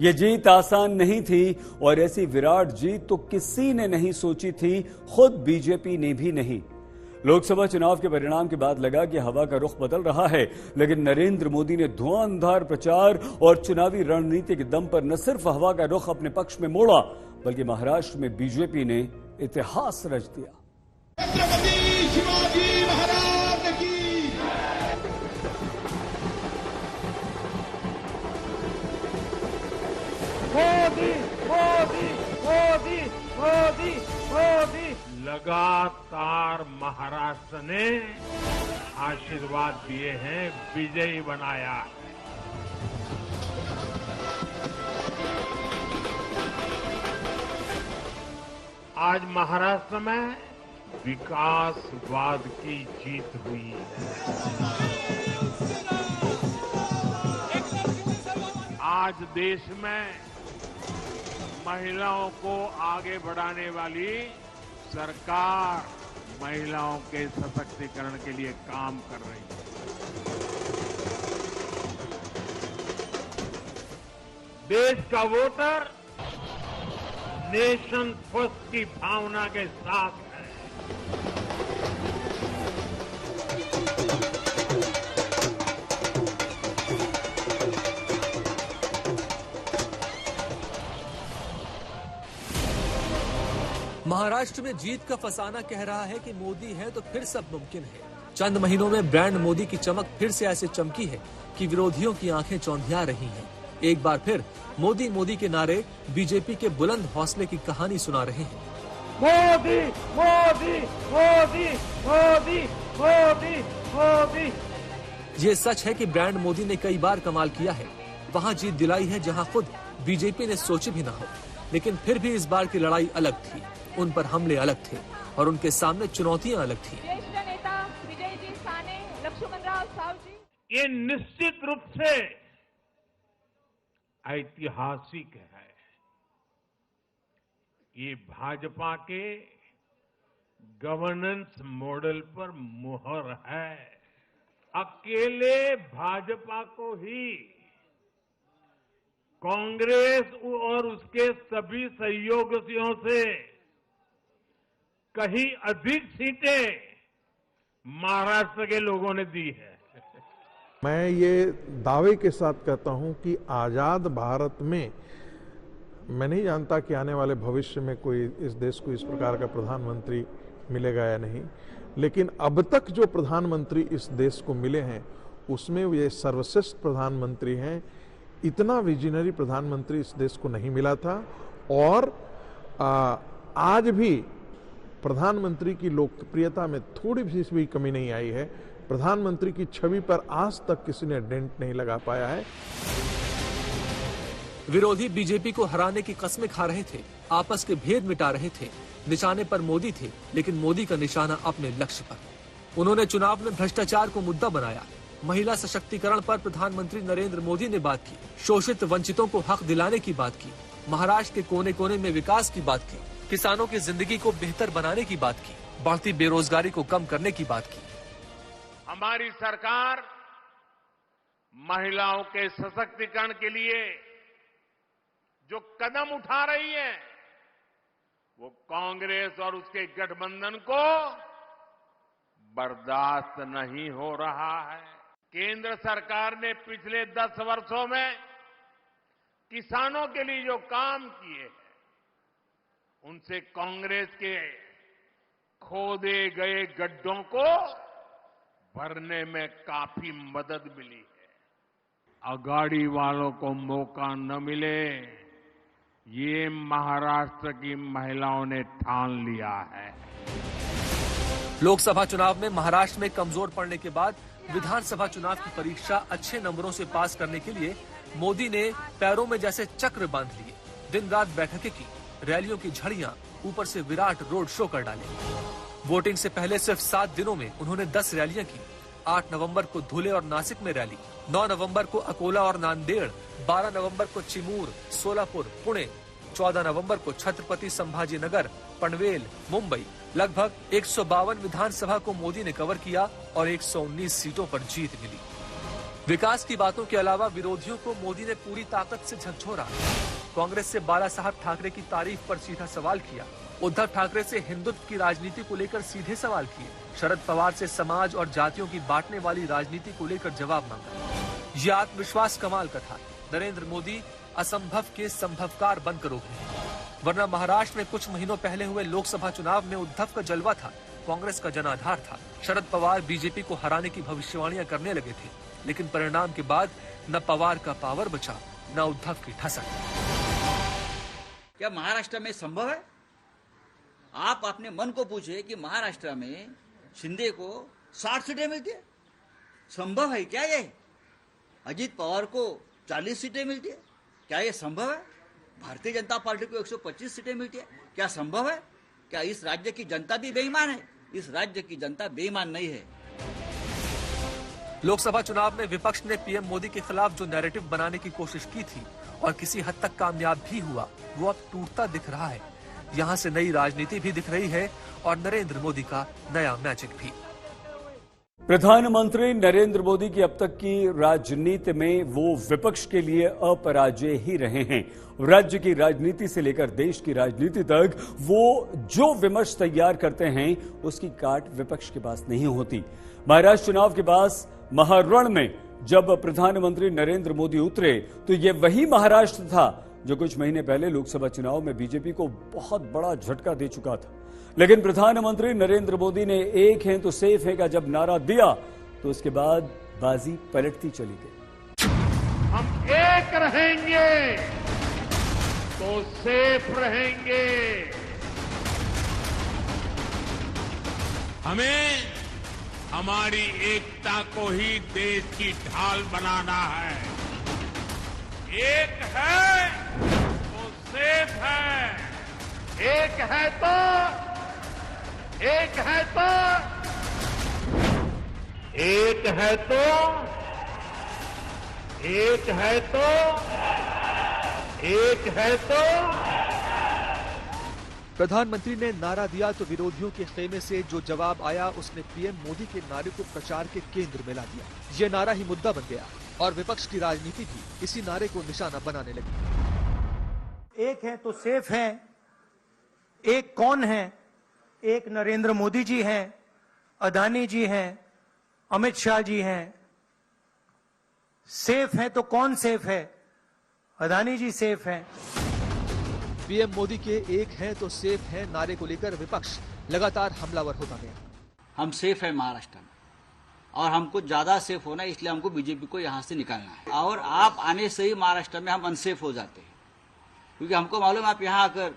ये जीत आसान नहीं थी और ऐसी विराट जीत तो किसी ने नहीं सोची थी, खुद बीजेपी ने भी नहीं। लोकसभा चुनाव के परिणाम के बाद लगा कि हवा का रुख बदल रहा है, लेकिन नरेंद्र मोदी ने धुआंधार प्रचार और चुनावी रणनीति के दम पर न सिर्फ हवा का रुख अपने पक्ष में मोड़ा, बल्कि महाराष्ट्र में बीजेपी ने इतिहास रच दिया। मोदी मोदी मोदी मोदी मोदी। लगातार महाराष्ट्र ने आशीर्वाद दिए हैं, विजयी बनाया है। आज महाराष्ट्र में विकासवाद की जीत हुई है। आज देश में महिलाओं को आगे बढ़ाने वाली सरकार महिलाओं के सशक्तिकरण के लिए काम कर रही है। देश का वोटर नेशन फर्स्ट की भावना के साथ है। महाराष्ट्र में जीत का फसाना कह रहा है कि मोदी है तो फिर सब मुमकिन है। चंद महीनों में ब्रांड मोदी की चमक फिर से ऐसे चमकी है कि विरोधियों की आंखें चौंधिया रही हैं। एक बार फिर मोदी मोदी के नारे बीजेपी के बुलंद हौसले की कहानी सुना रहे हैं। मोदी मोदी मोदी मोदी मोदी मोदी। ये सच है कि ब्रांड मोदी ने कई बार कमाल किया है, वहाँ जीत दिलाई है जहाँ खुद बीजेपी ने सोचे भी न हो। लेकिन फिर भी इस बार की लड़ाई अलग थी, उन पर हमले अलग थे और उनके सामने चुनौतियां अलग थी। ज्येष्ठ नेता विजयजी साने, लक्ष्मणराव सावजी। ये निश्चित रूप से ऐतिहासिक है। ये भाजपा के गवर्नेंस मॉडल पर मुहर है। अकेले भाजपा को ही कांग्रेस और उसके सभी सहयोगियों से कहीं अधिक सीटें महाराष्ट्र के लोगों ने दी है। मैं ये दावे के साथ कहता हूं कि आजाद भारत में मैं नहीं जानता कि आने वाले भविष्य में कोई इस देश को इस प्रकार का प्रधानमंत्री मिलेगा या नहीं, लेकिन अब तक जो प्रधानमंत्री इस देश को मिले हैं उसमें ये सर्वश्रेष्ठ प्रधानमंत्री हैं। इतना विजनरी प्रधानमंत्री इस देश को नहीं मिला था और आज भी प्रधानमंत्री की लोकप्रियता में थोड़ी भी कमी नहीं आई है। प्रधानमंत्री की छवि पर आज तक किसी ने डेंट नहीं लगा पाया है। विरोधी बीजेपी को हराने की कस्में खा रहे थे, आपस के भेद मिटा रहे थे। निशाने पर मोदी थे, लेकिन मोदी का निशाना अपने लक्ष्य पर। उन्होंने चुनाव में भ्रष्टाचार को मुद्दा बनाया। महिला सशक्तिकरण पर प्रधानमंत्री नरेंद्र मोदी ने बात की, शोषित वंचितों को हक दिलाने की बात की, महाराष्ट्र के कोने कोने में विकास की बात की, किसानों की जिंदगी को बेहतर बनाने की बात की, बढ़ती बेरोजगारी को कम करने की बात की। हमारी सरकार महिलाओं के सशक्तिकरण के लिए जो कदम उठा रही है वो कांग्रेस और उसके गठबंधन को बर्दाश्त नहीं हो रहा है। केंद्र सरकार ने पिछले 10 वर्षों में किसानों के लिए जो काम किए हैं उनसे कांग्रेस के खोदे गए गड्ढों को भरने में काफी मदद मिली है। अगाड़ी वालों को मौका न मिले, ये महाराष्ट्र की महिलाओं ने ठान लिया है। लोकसभा चुनाव में महाराष्ट्र में कमजोर पड़ने के बाद विधानसभा चुनाव की परीक्षा अच्छे नंबरों से पास करने के लिए मोदी ने पैरों में जैसे चक्र बांध लिए। दिन रात बैठकें की, रैलियों की झड़ियां, ऊपर से विराट रोड शो कर डाले। वोटिंग से पहले सिर्फ 7 दिनों में उन्होंने 10 रैलियां की। 8 नवंबर को धुले और नासिक में रैली, 9 नवंबर को अकोला और नांदेड़, 12 नवंबर को चिमूर, सोलापुर, पुणे, 14 नवंबर को छत्रपति संभाजीनगर, पनवेल, मुंबई। लगभग 152 विधानसभा को मोदी ने कवर किया और 119 सीटों पर जीत मिली। विकास की बातों के अलावा विरोधियों को मोदी ने पूरी ताकत से झकझोरा। कांग्रेस से बाला साहब ठाकरे की तारीफ पर सीधा सवाल किया। उद्धव ठाकरे से हिंदुत्व की राजनीति को लेकर सीधे सवाल किए। शरद पवार से समाज और जातियों की बांटने वाली राजनीति को लेकर जवाब मांगा। यह आत्मविश्वास कमाल का था। नरेंद्र मोदी असंभव के संभवकार बनकर उभरे। वरना महाराष्ट्र में कुछ महीनों पहले हुए लोकसभा चुनाव में उद्धव का जलवा था, कांग्रेस का जनाधार था। शरद पवार बीजेपी को हराने की भविष्यवाणियां करने लगे थे, लेकिन परिणाम के बाद न पवार का पावर बचा, न उद्धव की ठसक। क्या महाराष्ट्र में संभव है? आप अपने मन को पूछे कि महाराष्ट्र में शिंदे को 60 सीटें मिलती है, संभव है क्या ये? अजीत पवार को 40 सीटें मिलती है, क्या ये संभव है? भारतीय जनता पार्टी को 125 सीटें मिलती है, क्या संभव है? क्या इस राज्य की जनता भी बेईमान है? इस राज्य की जनता बेईमान नहीं है। लोकसभा चुनाव में विपक्ष ने पीएम मोदी के खिलाफ जो नैरेटिव बनाने की कोशिश की थी और किसी हद तक कामयाब भी हुआ, वो अब टूटता दिख रहा है। यहाँ से नई राजनीति भी दिख रही है और नरेंद्र मोदी का नया मैजिक भी। प्रधानमंत्री नरेंद्र मोदी की अब तक की राजनीति में वो विपक्ष के लिए अपराजय ही रहे हैं। राज्य की राजनीति से लेकर देश की राजनीति तक वो जो विमर्श तैयार करते हैं, उसकी काट विपक्ष के पास नहीं होती। महाराष्ट्र चुनाव के पास महारण में जब प्रधानमंत्री नरेंद्र मोदी उतरे, तो ये वही महाराष्ट्र था जो कुछ महीने पहले लोकसभा चुनाव में बीजेपी को बहुत बड़ा झटका दे चुका था। लेकिन प्रधानमंत्री नरेंद्र मोदी ने एक है तो सेफ है का जब नारा दिया, तो उसके बाद बाजी पलटती चली गई। हम एक रहेंगे तो सेफ रहेंगे। हमें हमारी एकता को ही देश की ढाल बनाना है। एक है तो सेफ है, एक है तो एक है तो एक है तो एक है तो एक है तो। प्रधानमंत्री ने नारा दिया तो विरोधियों के खेमे से जो जवाब आया, उसने पीएम मोदी के नारे को प्रचार के केंद्र में ला दिया। ये नारा ही मुद्दा बन गया और विपक्ष की राजनीति भी इसी नारे को निशाना बनाने लगी। एक है तो सेफ है। एक कौन है? एक नरेंद्र मोदी जी हैं, अदानी जी हैं, अमित शाह जी हैं। सेफ है तो कौन सेफ है? अदानी जी सेफ हैं। पीएम मोदी के एक हैं तो सेफ हैं नारे को लेकर विपक्ष लगातार हमलावर होता गया। हम सेफ है महाराष्ट्र में और हमको ज्यादा सेफ होना है, इसलिए हमको बीजेपी को यहाँ से निकालना है। और आप आने से ही महाराष्ट्र में हम अनसेफ हो जाते हैं, क्योंकि हमको मालूम है आप यहाँ आकर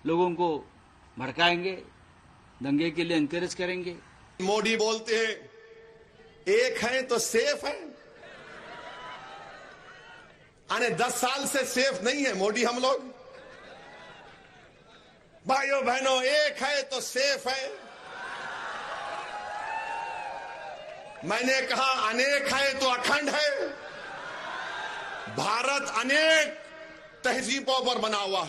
लोगों को भड़काएंगे, दंगे के लिए एनकरेज करेंगे। मोदी बोलते हैं एक है तो सेफ है, आने 10 साल से सेफ नहीं है मोदी हम लोग। भाइयों बहनों, एक है तो सेफ है। मैंने कहा अनेक है तो अखंड है। भारत अनेक तहजीबों पर बना हुआ,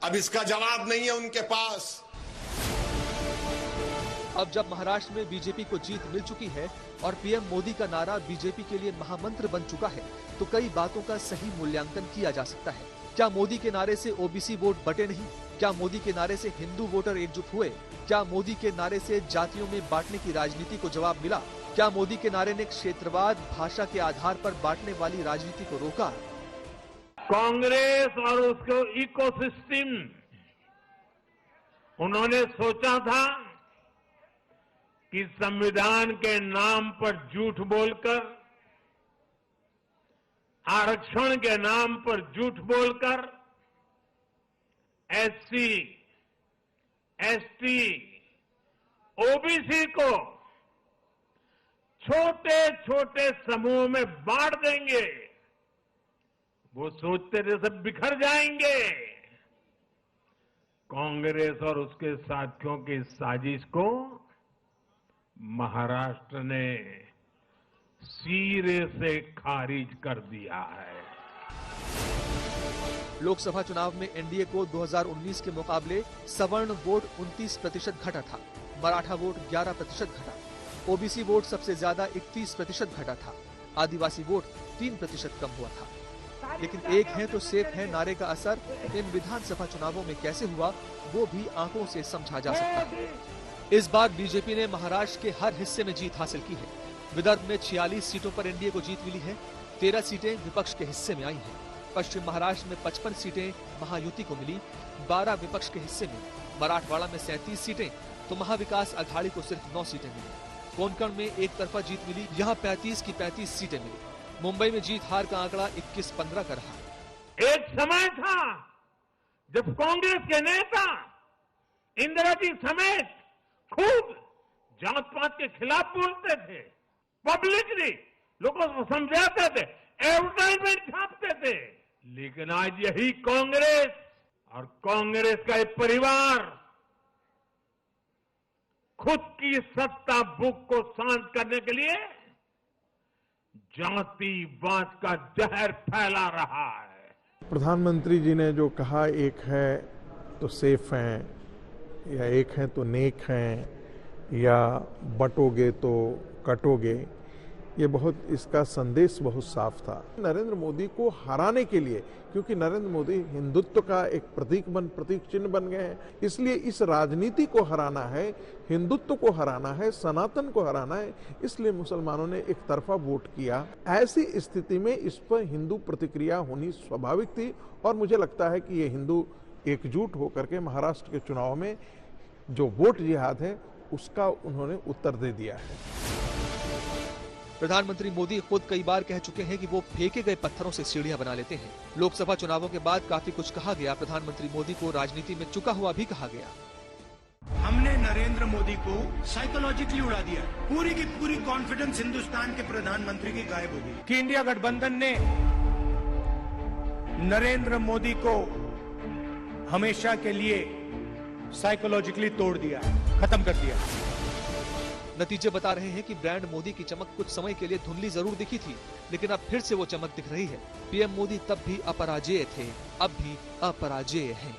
अब इसका जवाब नहीं है उनके पास। अब जब महाराष्ट्र में बीजेपी को जीत मिल चुकी है और पीएम मोदी का नारा बीजेपी के लिए महामंत्र बन चुका है, तो कई बातों का सही मूल्यांकन किया जा सकता है। क्या मोदी के नारे से ओबीसी वोट बटे नहीं? क्या मोदी के नारे से हिंदू वोटर एकजुट हुए? क्या मोदी के नारे से जातियों में बांटने की राजनीति को जवाब मिला? क्या मोदी के नारे ने क्षेत्रवाद, भाषा के आधार पर बांटने वाली राजनीति को रोका? कांग्रेस और उसके इकोसिस्टम, उन्होंने सोचा था कि संविधान के नाम पर झूठ बोलकर, आरक्षण के नाम पर झूठ बोलकर एससी, एसटी, ओबीसी को छोटे छोटे समूह में बांट देंगे। वो सोचते थे सब बिखर जाएंगे। कांग्रेस और उसके साथियों की साजिश को महाराष्ट्र ने सिरे से खारिज कर दिया है। लोकसभा चुनाव में एनडीए को 2019 के मुकाबले सवर्ण वोट 29% घटा था, मराठा वोट 11% घटा, ओबीसी वोट सबसे ज्यादा 31% घटा था। आदिवासी वोट 3% कम हुआ था। लेकिन एक है तो सेफ है नारे का असर इन विधानसभा चुनावों में कैसे हुआ, वो भी आंकड़ों से समझा जा सकता है। इस बार बीजेपी ने महाराष्ट्र के हर हिस्से में जीत हासिल की है। विदर्भ में 46 सीटों पर एनडीए को जीत मिली है, 13 सीटें विपक्ष के हिस्से में आई हैं। पश्चिम महाराष्ट्र में 55 सीटें महायुति को मिली, 12 विपक्ष के हिस्से में। मराठवाड़ा में 37 सीटें तो महाविकास अघाड़ी को सिर्फ 9 सीटें मिली। कोंकण में एक तरफा जीत मिली, यहाँ 35 की 35 सीटें मिली। मुंबई में जीत हार का आंकड़ा 21-15 का रहा। एक समय था जब कांग्रेस के नेता इंदिरा जी समेत खुद जात पात के खिलाफ बोलते थे, पब्लिकली लोगों को समझाते थे, एडवर्टाइजमेंट छापते थे। लेकिन आज यही कांग्रेस और कांग्रेस का एक परिवार खुद की सत्ता भूख को शांत करने के लिए जातिवाद का जहर फैला रहा है। प्रधानमंत्री जी ने जो कहा, एक है तो सेफ हैं, या एक है तो नेक हैं, या बटोगे तो कटोगे, ये बहुत, इसका संदेश बहुत साफ था। नरेंद्र मोदी को हराने के लिए, क्योंकि नरेंद्र मोदी हिंदुत्व का एक प्रतीक चिन्ह बन गए हैं, इसलिए इस राजनीति को हराना है, हिंदुत्व को हराना है, सनातन को हराना है, इसलिए मुसलमानों ने एक तरफा वोट किया। ऐसी स्थिति में इस पर हिंदू प्रतिक्रिया होनी स्वाभाविक थी, और मुझे लगता है कि ये हिंदू एकजुट होकर के महाराष्ट्र के चुनाव में जो वोट जिहाद है उसका उन्होंने उत्तर दे दिया है। प्रधानमंत्री मोदी खुद कई बार कह चुके हैं कि वो फेंके गए पत्थरों से सीढ़ियां बना लेते हैं। लोकसभा चुनावों के बाद काफी कुछ कहा गया। प्रधानमंत्री मोदी को राजनीति में चुका हुआ भी कहा गया। हमने नरेंद्र मोदी को साइकोलॉजिकली उड़ा दिया। पूरी की पूरी कॉन्फिडेंस हिंदुस्तान के प्रधानमंत्री की गायब हो गई कि इंडिया गठबंधन ने नरेंद्र मोदी को हमेशा के लिए साइकोलॉजिकली तोड़ दिया, खत्म कर दिया। नतीजे बता रहे हैं कि ब्रांड मोदी की चमक कुछ समय के लिए धुंधली जरूर दिखी थी, लेकिन अब फिर से वो चमक दिख रही है। पीएम मोदी तब भी अपराजेय थे, अब भी अपराजेय हैं।